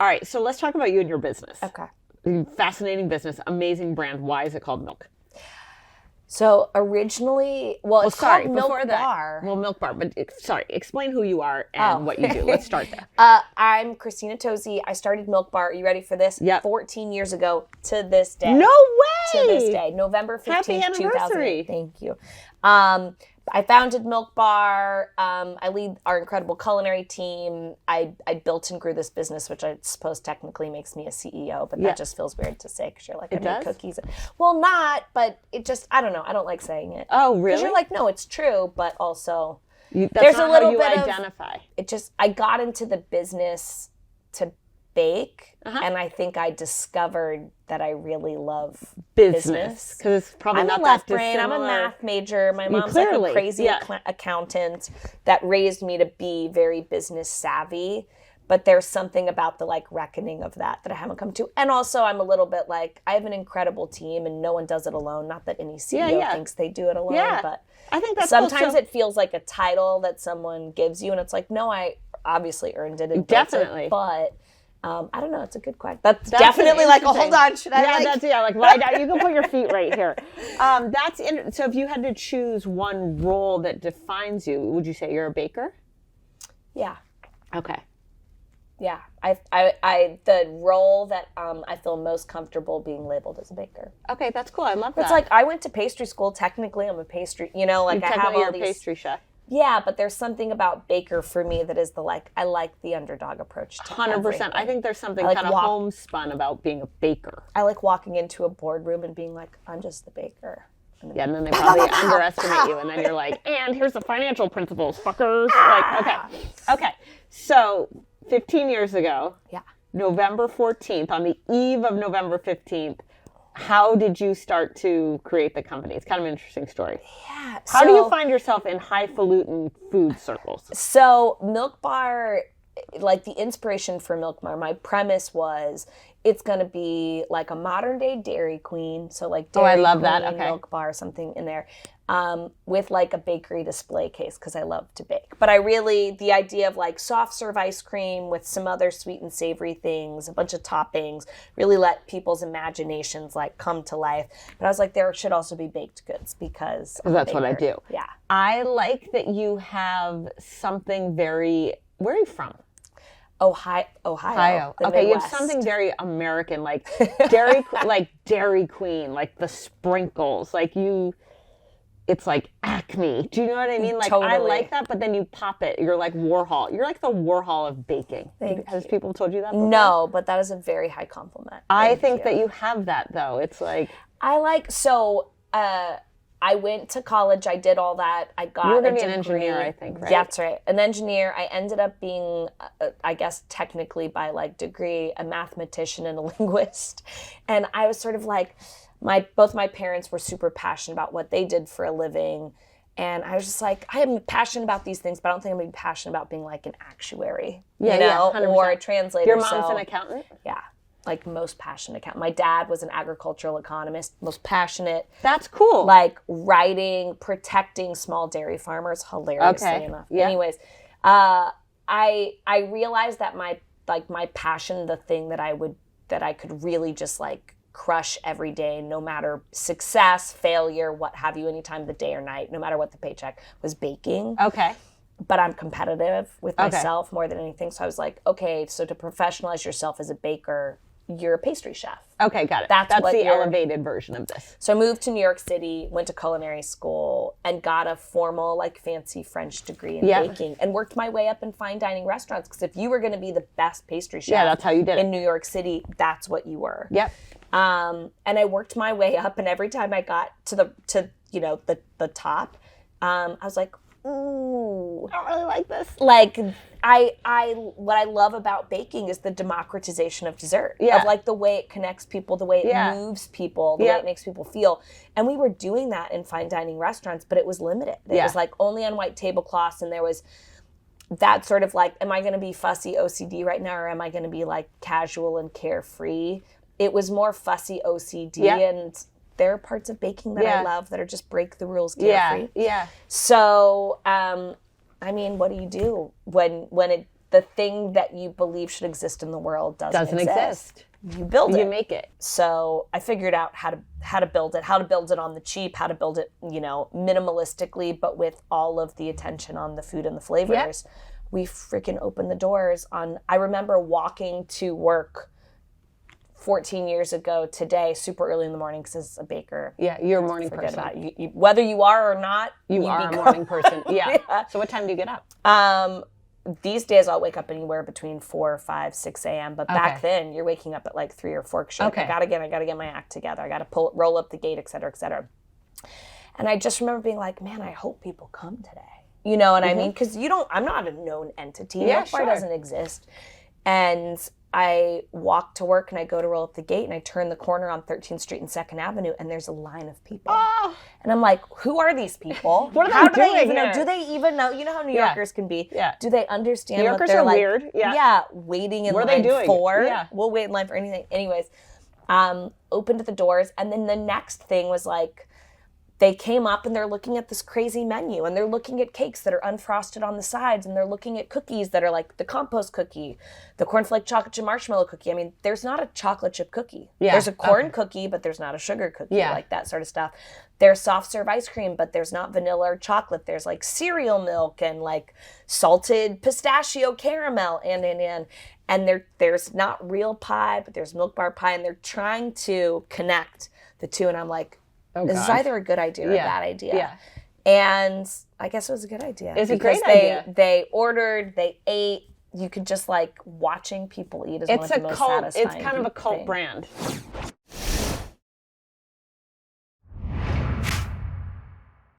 All right, so let's talk about you and your business. Okay. Fascinating business, amazing brand. Why is it called Milk? So originally, it's called Milk Bar. Well, Milk Bar, but explain who you are and what you do. Let's start there. I'm Christina Tosi. I started Milk Bar. Are you ready for this? Yep. 14 years ago to this day. No way! To this day. November 15th, Happy anniversary. 2008. Thank you. I founded Milk Bar. I lead our incredible culinary team. I built and grew this business, which I suppose technically makes me a CEO, but that just feels weird to say because you're like, I make cookies. Well, not, but it just, I don't know. I don't like saying it. Oh, really? Because you're like, no, it's true, but also there's a little bit identify. I got into the business to bake, and I think I discovered that I really love business. Because it's probably I'm not a left that brain. I'm a math major. My mom's clearly, like a crazy accountant that raised me to be very business savvy. But there's something about the like reckoning of that I haven't come to. And also I'm a little bit like, I have an incredible team and no one does it alone. Not that any CEO thinks they do it alone, but I think that's sometimes it feels like a title that someone gives you and it's like, no, I obviously earned it. And definitely. But I don't know. It's a good question. That's definitely like, hold on. Should I lie down. You can put your feet right here. So if you had to choose one role that defines you, would you say you're a baker? Yeah. Okay. Yeah. I the role that I feel most comfortable being labeled as a baker. Okay, that's cool. I love that. It's like I went to pastry school. Technically, I'm a pastry, I have all these pastry chef. Yeah, but there's something about baker for me that is I like the underdog approach to 100%. everything. I think there's something kind of homespun about being a baker. I like walking into a boardroom and being like, I'm just the baker. And then they probably underestimate you, and then you're like, and here's the financial principles, fuckers. Okay. So 15 years ago, November 14th, on the eve of November 15th, how did you start to create the company? It's kind of an interesting story. Yeah. How do you find yourself in highfalutin food circles? So Milk Bar, like the inspiration for Milk Bar, my premise was it's going to be like a modern day Dairy Queen. So like Dairy I love Queen, that. Okay. Milk Bar, something in there. With like a bakery display case because I love to bake. But the idea of like soft serve ice cream with some other sweet and savory things, a bunch of toppings, really let people's imaginations like come to life. But I was like, there should also be baked goods because that's what I do. Yeah. I like that you have something where are you from? Ohio. Okay, you have something very American, like Dairy Queen, like the sprinkles, it's like Acme. Do you know what I mean? Like, totally. I like that, but then you pop it. You're like Warhol. You're like the Warhol of baking. Has people told you that before? No, but that is a very high compliment. I think that you have that, though. It's like... I went to college. I did all that. I got You were going to be an engineer, I think, right? That's right. An engineer. I ended up being, I guess, technically by degree, a mathematician and a linguist. And I was sort of like... both my parents were super passionate about what they did for a living. And I was just like, I am passionate about these things, but I don't think I'm going to be passionate about being like an actuary, or a translator. Your mom's an accountant? Yeah. Like most passionate accountant. My dad was an agricultural economist, most passionate. That's cool. Like writing, protecting small dairy farmers, hilariously enough. Yeah. Anyways, I realized that my passion, the thing that I could really just like crush every day, no matter success, failure, what have you, any time of the day or night, no matter what the paycheck, was baking. Okay. But I'm competitive with myself more than anything. So I was like, okay, so to professionalize yourself as a baker, you're a pastry chef. Okay, got it. That's the elevated version of this. So I moved to New York City, went to culinary school, and got a formal, fancy French degree in baking, and worked my way up in fine dining restaurants. Because if you were going to be the best pastry chef that's how you did it. In New York City, that's what you were. Yep. And I worked my way up, and every time I got to the top, I was like, ooh, I don't really like this. What I love about baking is the democratization of dessert. Yeah. Of the way it connects people, the way it moves people, the way it makes people feel. And we were doing that in fine dining restaurants, but it was limited. It was only on white tablecloths, and there was that sort of am I going to be fussy OCD right now, or am I going to be casual and carefree? It was more fussy OCD, and there are parts of baking that I love that are just break the rules carefree. Yeah. So, what do you do when the thing that you believe should exist in the world doesn't exist. You build it. You make it. So I figured out how to build it on the cheap, how to build it, minimalistically, but with all of the attention on the food and the flavors. Yep. We freaking opened the doors I remember walking to work 14 years ago today, super early in the morning, because as a baker, you're a morning forget person. About it. You, whether you are or not, you are a morning person. Yeah. So what time do you get up? These days I'll wake up anywhere between 4, 5, 6 a.m. But back then you're waking up at like 3 or 4. I gotta get my act together. I gotta roll up the gate, et cetera, et cetera. And I just remember being like, man, I hope people come today. You know what I mean? Because I'm not a known entity. Nobody doesn't exist. And I walk to work and I go to roll up the gate and I turn the corner on 13th Street and 2nd Avenue and there's a line of people. Oh. And I'm like, who are these people? How do they even know? Do they even know? You know how New Yorkers can be? Yeah. Do they understand New Yorkers what they're are like? Weird. Yeah. Yeah. Waiting in line for? Yeah. We'll wait in line for anything. Anyways, opened the doors and then the next thing was like, they came up and they're looking at this crazy menu and they're looking at cakes that are unfrosted on the sides and they're looking at cookies that are like the compost cookie, the cornflake chocolate chip marshmallow cookie. I mean, there's not a chocolate chip cookie. Yeah. There's a corn cookie, but there's not a sugar cookie, like that sort of stuff. There's soft serve ice cream, but there's not vanilla or chocolate. There's like cereal milk and like salted pistachio caramel and there's not real pie, but there's milk bar pie and they're trying to connect the two. And I'm like, this is either a good idea or a bad idea. Yeah. And I guess it was a good idea. It's a great idea. They ordered, they ate. You could just like watching people eat is one of the most satisfying It's kind of a cult thing. brand.